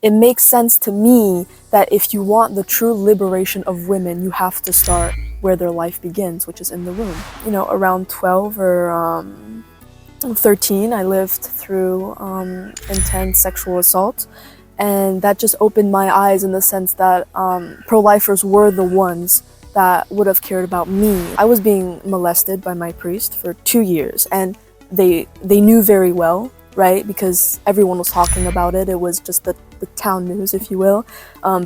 It makes sense to me that if you want the true liberation of women, you have to start where their life begins, which is in the womb. You know, around 12 or 13, I lived through intense sexual assault, and that just opened my eyes in the sense that pro-lifers were the ones that would have cared about me. I was being molested by my priest for 2 years, and they knew very well, right? Because everyone was talking about it. It was just the town news, if you will.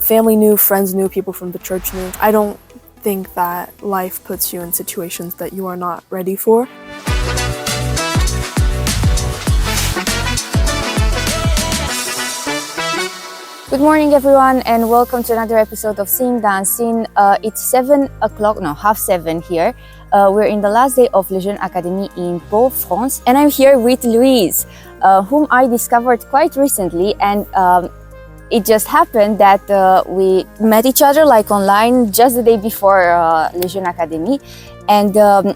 Family knew, friends knew, people from the church knew. I don't think that life puts you in situations that you are not ready for. Good morning, everyone, and welcome to another episode of Seeing the Unseen. It's 7 o'clock, no, half 7 here. We're in the last day of Lejeune Academy in Pau, France, and I'm here with Louise, whom I discovered quite recently, and it just happened that we met each other like online just the day before Lejeune Academy, and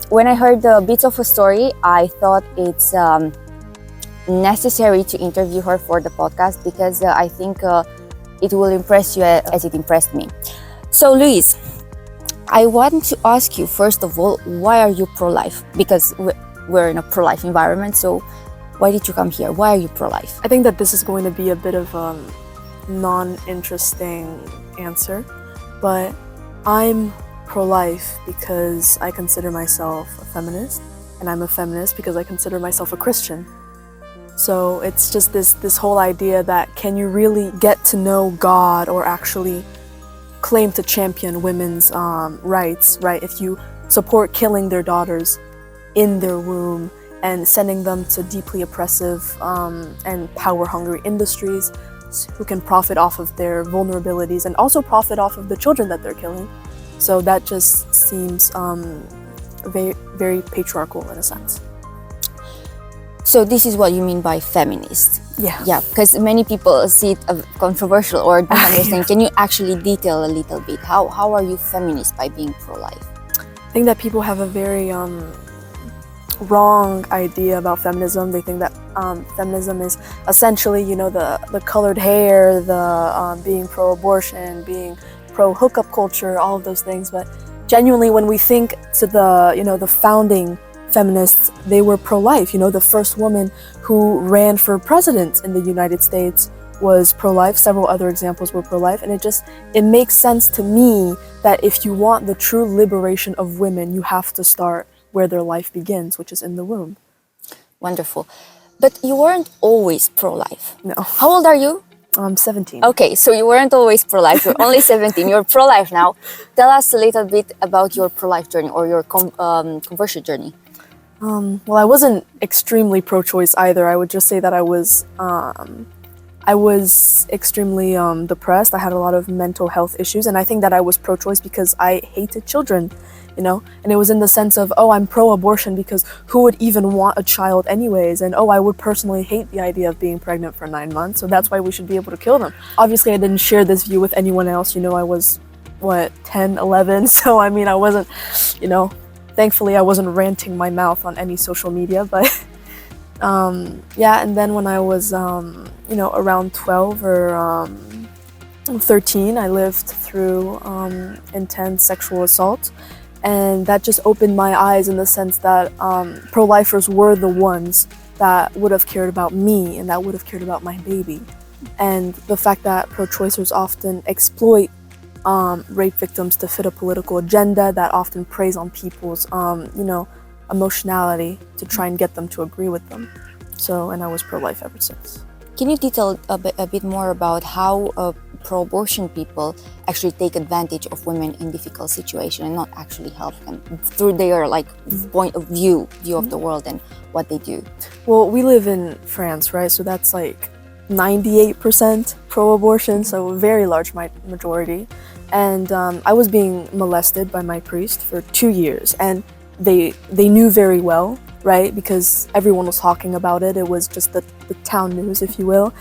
when I heard the bits of a story, I thought it's necessary to interview her for the podcast because I think it will impress you as it impressed me. So Louise, I want to ask you first of all, why are you pro-life? Because we're in a pro-life environment, so why did you come here? Why are you pro-life? I think that this is going to be a bit of a non-interesting answer, but I'm pro-life because I consider myself a feminist, and I'm a feminist because I consider myself a Christian. So it's just this whole idea that can you really get to know God or actually claim to champion women's rights, right? If you support killing their daughters in their womb and sending them to deeply oppressive and power-hungry industries who can profit off of their vulnerabilities and also profit off of the children that they're killing. So that just seems very, very patriarchal in a sense. So this is what you mean by feminist? Yeah. Yeah, because many people see it controversial or don't understand. Can you actually detail a little bit? How are you feminist by being pro-life? I think that people have a very wrong idea about feminism. They think that feminism is essentially, you know, the colored hair, the being pro-abortion, being pro-hookup culture, all of those things. But genuinely, when we think to the founding feminists, they were pro-life. You know, the first woman who ran for president in the United States was pro-life. Several other examples were pro-life. And it makes sense to me that if you want the true liberation of women, you have to start where their life begins, which is in the womb. Wonderful. But you weren't always pro-life. No. How old are you? I'm 17. Okay, so you weren't always pro-life. You're only 17. You're pro-life now. Tell us a little bit about your pro-life journey or your conversion journey. Well, I wasn't extremely pro-choice either. I would just say that I was extremely depressed. I had a lot of mental health issues, and I think that I was pro-choice because I hated children, you know? And it was in the sense of, oh, I'm pro-abortion because who would even want a child anyways? And oh, I would personally hate the idea of being pregnant for 9 months, so that's why we should be able to kill them. Obviously, I didn't share this view with anyone else. You know, I was, 10, 11, so I mean, I wasn't, you know, thankfully, I wasn't ranting my mouth on any social media, but yeah, and then when I was, around 12 or 13, I lived through intense sexual assault, and that just opened my eyes in the sense that pro-lifers were the ones that would have cared about me and that would have cared about my baby. And the fact that pro-choicers often exploit rape victims to fit a political agenda that often preys on people's, emotionality to try and get them to agree with them. So, and I was pro-life ever since. Can you detail a bit more about how pro-abortion people actually take advantage of women in difficult situations and not actually help them through their point of view of the world and what they do? Well, we live in France, right? So that's 98% pro-abortion, so a very large majority. And I was being molested by my priest for 2 years, and they knew very well, right? Because everyone was talking about it. It was just the town news, if you will.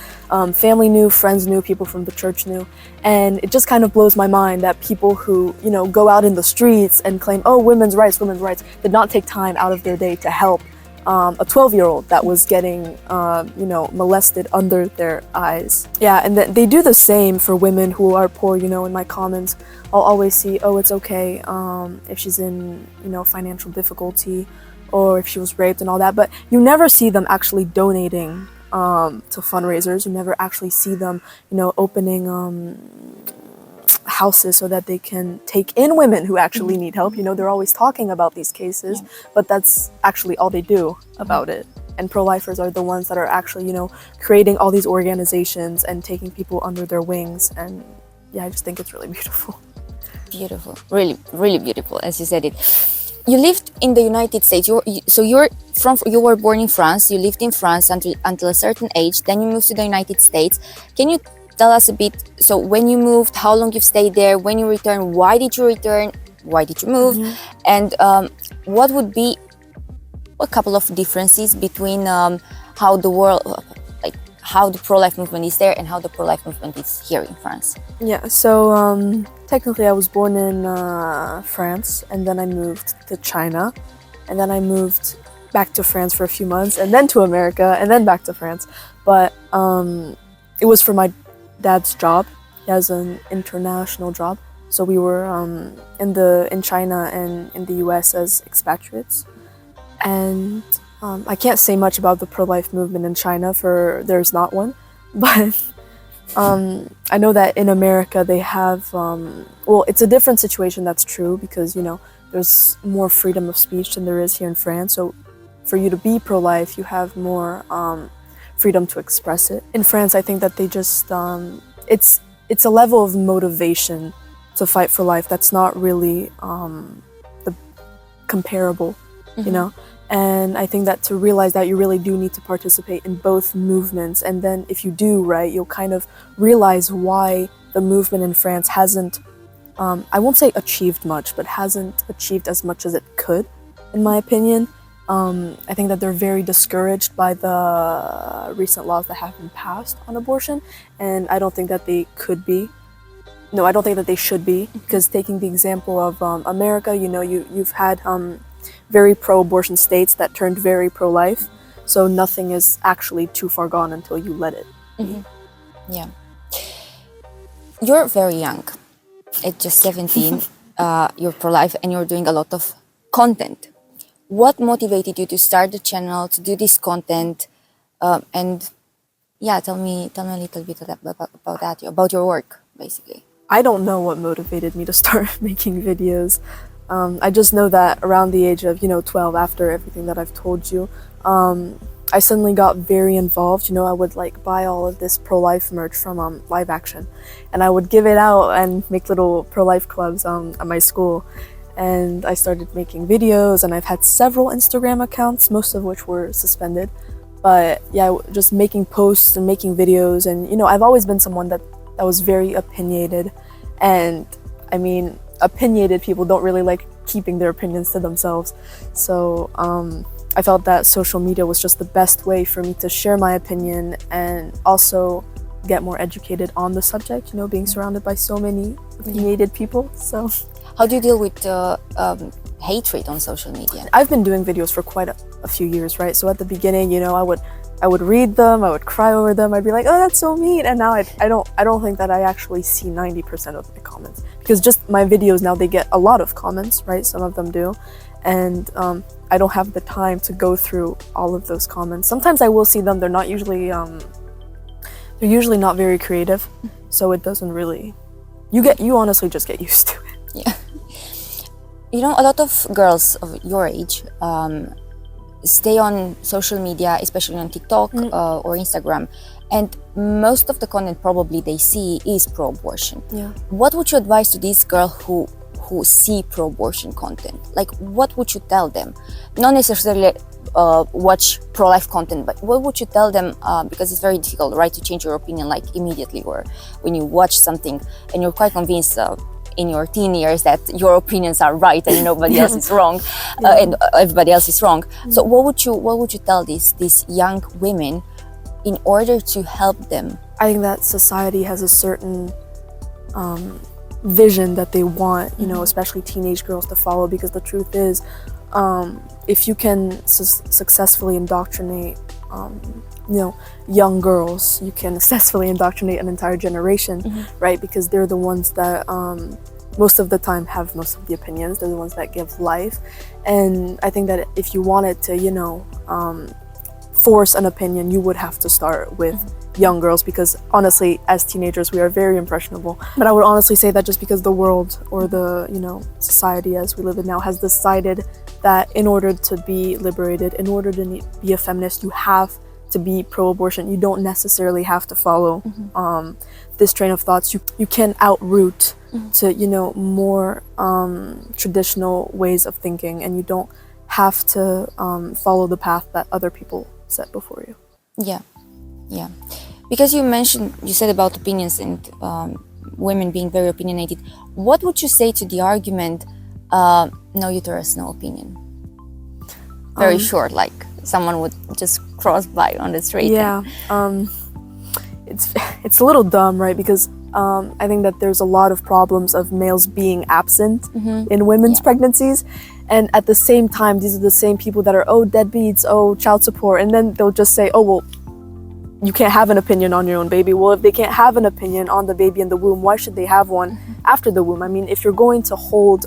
Family knew, friends knew, people from the church knew. And it just kind of blows my mind that people who, go out in the streets and claim, oh, women's rights, did not take time out of their day to help a 12-year-old that was getting, molested under their eyes. Yeah, and they do the same for women who are poor. In my comments, I'll always see, oh, it's okay if she's in, financial difficulty, or if she was raped and all that. But you never see them actually donating to fundraisers. You never actually see them, opening houses so that they can take in women who actually need help. They're always talking about these cases, but that's actually all they do about it. And pro-lifers are the ones that are actually, creating all these organizations and taking people under their wings. And yeah, I just think it's really beautiful. Beautiful, really, really beautiful, as you said it. You lived in the United States. You were born in France. You lived in France until a certain age. Then you moved to the United States. Can you tell us a bit? So when you moved, how long you've stayed there? When you returned, why did you return? Why did you move? And what would be a couple of differences between how the pro-life movement is there and how the pro-life movement is here in France? Yeah, so technically I was born in France, and then I moved to China, and then I moved back to France for a few months, and then to America, and then back to France. But it was for my dad's job. He has an international job, so we were in China and in the US as expatriates. And I can't say much about the pro-life movement in China, for there's not one, but I know that in America they have, it's a different situation, that's true, because there's more freedom of speech than there is here in France. So for you to be pro-life, you have more freedom to express it. In France, I think that they just, it's a level of motivation to fight for life that's not really comparable, And I think that to realize that you really do need to participate in both movements. And then if you do, right, you'll kind of realize why the movement in France hasn't, I won't say achieved much, but hasn't achieved as much as it could, in my opinion. I think that they're very discouraged by the recent laws that have been passed on abortion. And I don't think that they could be. No, I don't think that they should be, because taking the example of America, you've had very pro-abortion states that turned very pro-life, so nothing is actually too far gone until you let it. Yeah. You're very young, at just 17, you're pro-life and you're doing a lot of content. What motivated you to start the channel, to do this content? And yeah, tell me a little bit about that, about your work, basically. I don't know what motivated me to start making videos. I just know that around the age of, 12, after everything that I've told you, I suddenly got very involved. I would buy all of this pro-life merch from Live Action, and I would give it out and make little pro-life clubs at my school. And I started making videos, and I've had several Instagram accounts, most of which were suspended. But yeah, just making posts and making videos, and I've always been someone that was very opinionated, and I mean, opinionated people don't really like keeping their opinions to themselves. So I felt that social media was just the best way for me to share my opinion and also get more educated on the subject, being surrounded by so many opinionated people. So how do you deal with hatred on social media? I've been doing videos for quite a few years, right? So at the beginning, I would read them, I would cry over them, I'd be like, oh, that's so mean. And now I don't think that I actually see 90% of the comments, because just my videos now, they get a lot of comments, right? Some of them do. And I don't have the time to go through all of those comments. Sometimes I will see them, they're usually not very creative. So it doesn't really, you honestly just get used to it. Yeah. A lot of girls of your age stay on social media, especially on TikTok or Instagram, and most of the content probably they see is pro-abortion. Yeah. What would you advise to these girls who see pro-abortion content? What would you tell them? Not necessarily watch pro-life content, but what would you tell them? Because it's very difficult, right, to change your opinion immediately, or when you watch something and you're quite convinced in your teen years that your opinions are right and nobody else is wrong, and everybody else is wrong. So what would you tell these young women in order to help them? I think that society has a certain vision that they want, especially teenage girls, to follow, because the truth is, if you can successfully indoctrinate, young girls, you can successfully indoctrinate an entire generation, right? Because they're the ones that most of the time have most of the opinions. They're the ones that give life. And I think that if you wanted to, force an opinion, you would have to start with young girls, because honestly, as teenagers, we are very impressionable. But I would honestly say that just because the world or the, society as we live in now has decided that in order to be liberated, in order to be a feminist, you have to be pro-abortion. You don't necessarily have to follow this train of thoughts. You can outroot to, more traditional ways of thinking, and you don't have to follow the path that other people set before you. Yeah. Because you said about opinions and women being very opinionated. What would you say to the argument, no uterus, no opinion? Very short, like someone would just cross by on the street. Yeah, it's a little dumb, right? Because I think that there's a lot of problems of males being absent in women's pregnancies. And at the same time, these are the same people that are, deadbeats, child support. And then they'll just say, you can't have an opinion on your own baby. Well, if they can't have an opinion on the baby in the womb, why should they have one after the womb? I mean, if you're going to hold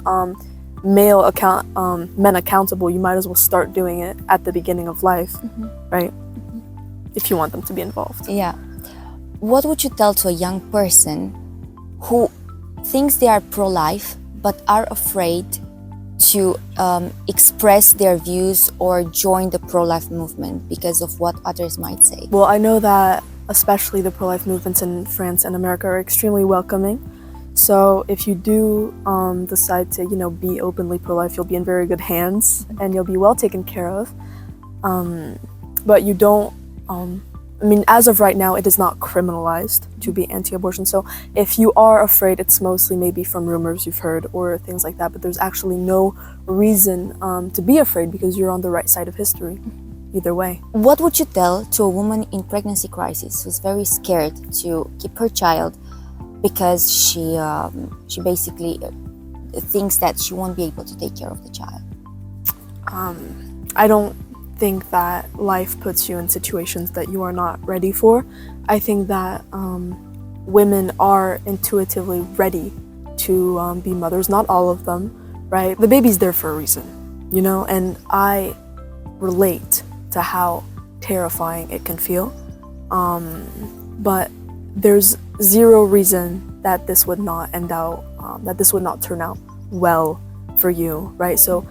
men accountable, you might as well start doing it at the beginning of life, right? If you want them to be involved. Yeah. What would you tell to a young person who thinks they are pro-life but are afraid to express their views or join the pro-life movement because of what others might say? Well, I know that especially the pro-life movements in France and America are extremely welcoming. So if you do decide to, be openly pro-life, you'll be in very good hands and you'll be well taken care of. But you don't, as of right now, it is not criminalized to be anti-abortion. So if you are afraid, it's mostly maybe from rumors you've heard or things like that, but there's actually no reason to be afraid because you're on the right side of history, either way. What would you tell to a woman in pregnancy crisis who's very scared to keep her child because she basically thinks that she won't be able to take care of the child? I don't think that life puts you in situations that you are not ready for. I think that women are intuitively ready to be mothers, not all of them, right? The baby's there for a reason, and I relate to how terrifying it can feel. But there's zero reason that this would not turn out well for you, right? So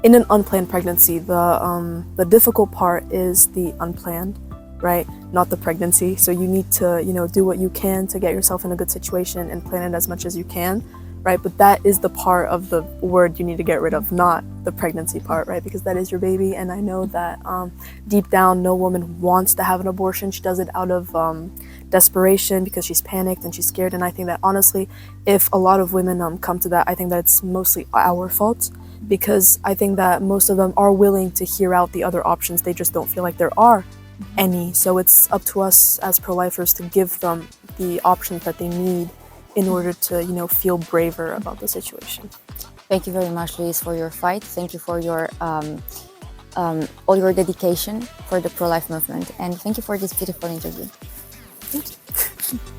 in an unplanned pregnancy, the difficult part is the unplanned, right? Not the pregnancy. So you need to, do what you can to get yourself in a good situation and plan it as much as you can, right? But that is the part of the word you need to get rid of, not the pregnancy part, right? Because that is your baby. And I know that deep down, no woman wants to have an abortion. She does it out of desperation because she's panicked and she's scared. And I think that honestly, if a lot of women come to that, I think that it's mostly our fault, because I think that most of them are willing to hear out the other options. They just don't feel like there are any. So it's up to us as pro-lifers to give them the options that they need in order to, feel braver about the situation. Thank you very much, Louise, for your fight. Thank you for your all your dedication for the pro-life movement. And thank you for this beautiful interview. Thank you.